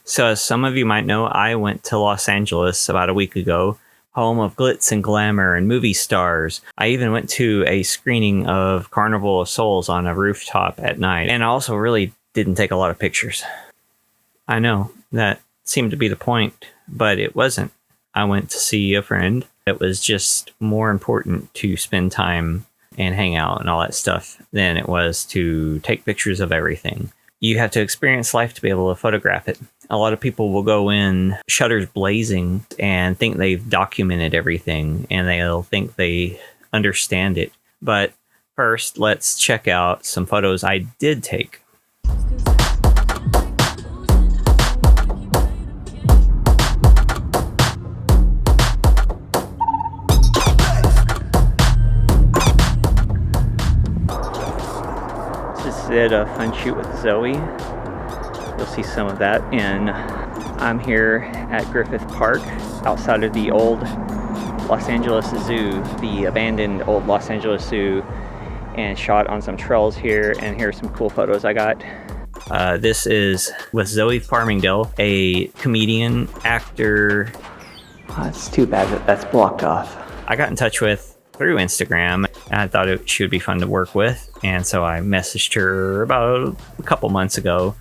So as some of you might know, I went to Los Angeles about a week ago, home of glitz and glamour and movie stars. I even went to a screening of Carnival of Souls on a rooftop at night, and I also really didn't take a lot of pictures. I know, that seemed to be the point, but it wasn't. I went to see a friend. It was just more important to spend time and hang out and all that stuff than it was to take pictures of everything. You have to experience life to be able to photograph it. A lot of people will go in shutters blazing and think they've documented everything and they'll think they understand it. But first, let's check out some photos I did take. Did a fun shoot with Zoe. You'll see some of that. And I'm here at Griffith Park outside of the old Los Angeles Zoo, the abandoned old Los Angeles Zoo, and shot on some trails here. And here are some cool photos I got. This is with Zoe Farmingdale, a comedian, actor. Oh, it's too bad that that's blocked off. I got in touch with through Instagram, and I thought she would be fun to work with, and so I messaged her about a couple months ago.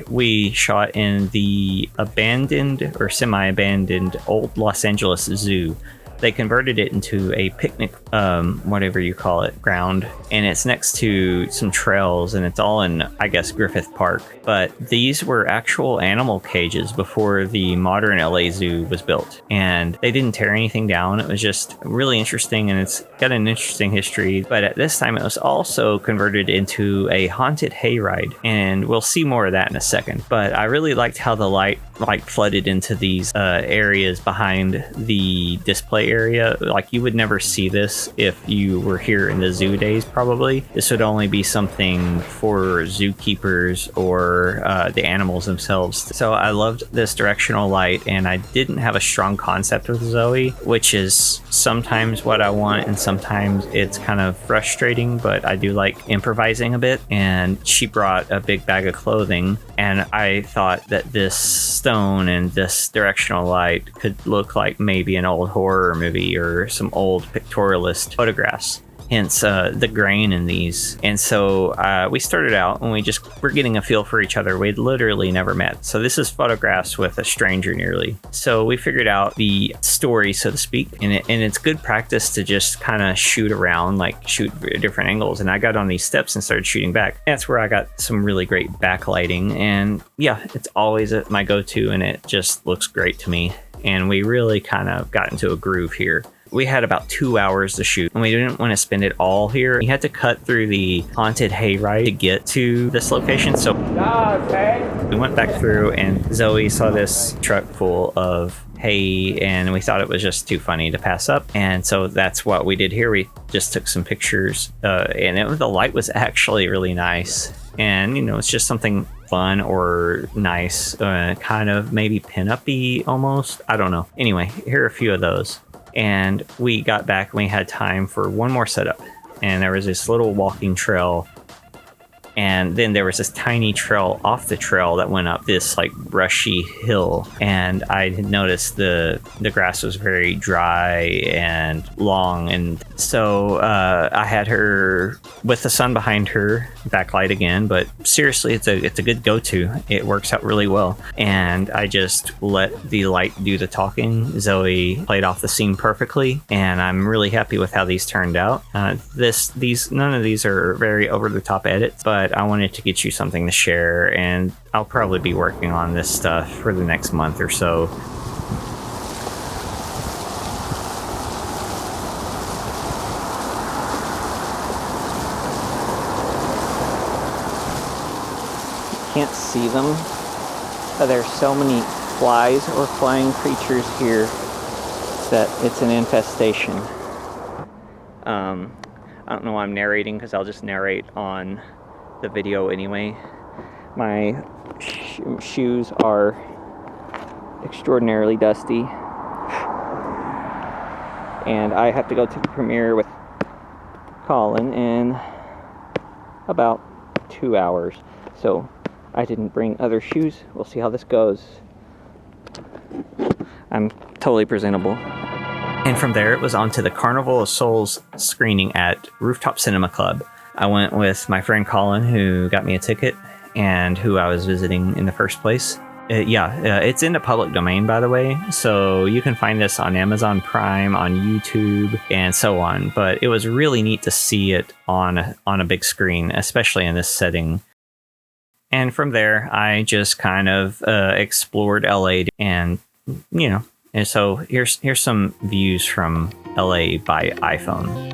We shot in the abandoned or semi-abandoned old Los Angeles Zoo. They converted it into a picnic, whatever you call it, ground, and it's next to some trails, and it's all in, I guess, Griffith Park. But these were actual animal cages before the modern LA Zoo was built, and they didn't tear anything down. It was just really interesting, and it's got an interesting history. But at this time, it was also converted into a haunted hayride, and we'll see more of that in a second. But I really liked how the light flooded into these areas behind the display area. Like, you would never see this if you were here in the zoo days. Probably this would only be something for zookeepers or the animals themselves. So I loved this directional light, and I didn't have a strong concept with Zoe, which is sometimes what I want and sometimes it's kind of frustrating, but I do like improvising a bit. And she brought a big bag of clothing, and I thought that this stone and this directional light could look like maybe an old horror movie or some old pictorialist photographs, hence the grain in these. And so we started out and we're getting a feel for each other. We'd literally never met, so this is photographs with a stranger nearly. So we figured out the story, so to speak, and it's good practice to just kind of shoot around, like shoot different angles. And I got on these steps and started shooting back. That's where I got some really great backlighting, and yeah, it's always my go-to, and it just looks great to me. And we really kind of got into a groove here. We had about 2 hours to shoot, and we didn't want to spend it all here. We had to cut through the haunted hayride to get to this location. So we went back through, and Zoe saw this truck full of hay, and we thought it was just too funny to pass up. And so that's what we did here. We just took some pictures, and the light was actually really nice. And, it's just something fun or nice, kind of maybe pin-up-y almost. I don't know. Anyway, here are a few of those. And we got back and we had time for one more setup. And there was this little walking trail. And then there was this tiny trail off the trail that went up this brushy hill. And I had noticed the grass was very dry and long. And so I had her with the sun behind her, backlight again. But seriously, it's a good go-to. It works out really well. And I just let the light do the talking. Zoe played off the scene perfectly. And I'm really happy with how these turned out. None of these are very over-the-top edits, but I wanted to get you something to share, and I'll probably be working on this stuff for the next month or so. You can't see them, but there's so many flies or flying creatures here that it's an infestation. I don't know why I'm narrating, because I'll just narrate on the video anyway. My shoes are extraordinarily dusty, and I have to go to the premiere with Colin in about 2 hours. So I didn't bring other shoes. We'll see how this goes. I'm totally presentable. And from there, it was on to the Carnival of Souls screening at Rooftop Cinema Club. I went with my friend Colin, who got me a ticket, and who I was visiting in the first place. It's in the public domain, by the way, so you can find this on Amazon Prime, on YouTube, and so on. But it was really neat to see it on a big screen, especially in this setting. And from there, I just kind of explored LA, and and so here's some views from LA by iPhone.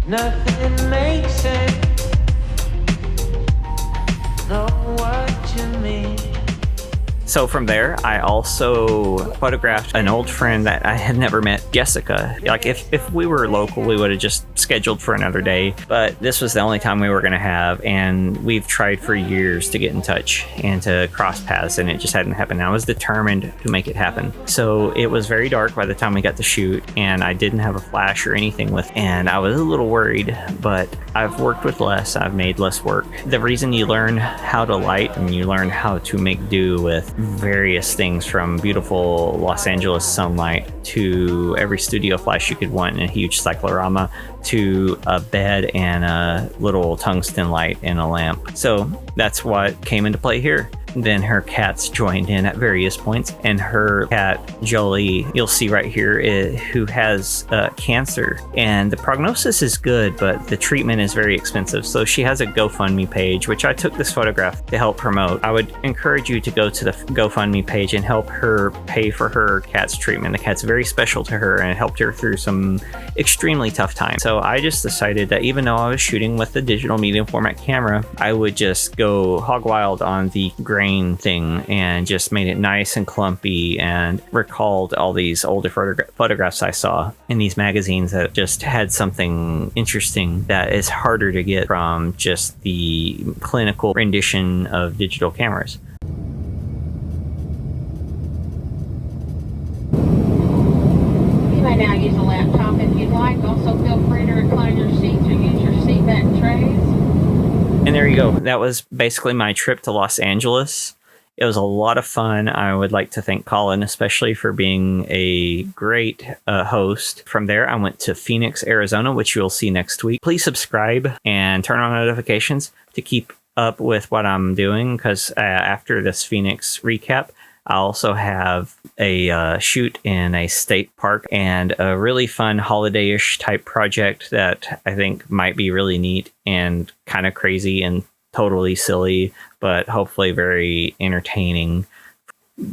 Nothing makes sense. Know what you mean. So from there, I also photographed an old friend that I had never met, Jessica. Like if we were local, we would have just scheduled for another day, but this was the only time we were going to have, and we've tried for years to get in touch and to cross paths, and it just hadn't happened. I was determined to make it happen. So it was very dark by the time we got to shoot, and I didn't have a flash or anything with, and I was a little worried, but I've worked with less. I've made less work. The reason you learn how to light and you learn how to make do with various things, from beautiful Los Angeles sunlight to every studio flash you could want in a huge cyclorama to a bed and a little tungsten light and a lamp. So that's what came into play here. Then her cats joined in at various points, and her cat Jolie, you'll see right here, who has cancer, and the prognosis is good, but the treatment is very expensive. So she has a GoFundMe page, which I took this photograph to help promote. I would encourage you to go to the GoFundMe page and help her pay for her cat's treatment. The cat's very special to her, and it helped her through some extremely tough times. So I just decided that even though I was shooting with the digital medium format camera, I would just go hog wild on the grain thing and just made it nice and clumpy, and recalled all these older photographs I saw in these magazines that just had something interesting that is harder to get from just the clinical rendition of digital cameras. You may now use a laptop if you'd like. Also feel free to recline your seats or use your seat back trays. And there you go. That was basically my trip to Los Angeles. It was a lot of fun. I would like to thank Colin, especially for being a great host. From there, I went to Phoenix, Arizona, which you'll see next week. Please subscribe and turn on notifications to keep up with what I'm doing, because after this Phoenix recap, I also have a shoot in a state park and a really fun holiday-ish type project that I think might be really neat and kind of crazy and totally silly, but hopefully very entertaining.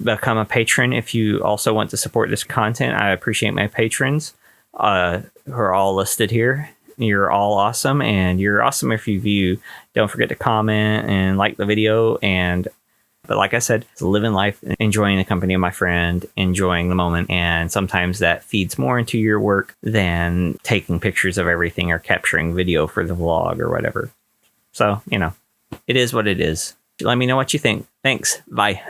Become a patron if you also want to support this content. I appreciate my patrons who are all listed here. You're all awesome, and you're awesome if you view. Don't forget to comment and like the video, and But like I said, it's living life, enjoying the company of my friend, enjoying the moment. And sometimes that feeds more into your work than taking pictures of everything or capturing video for the vlog or whatever. So, you know, it is what it is. Let me know what you think. Thanks. Bye.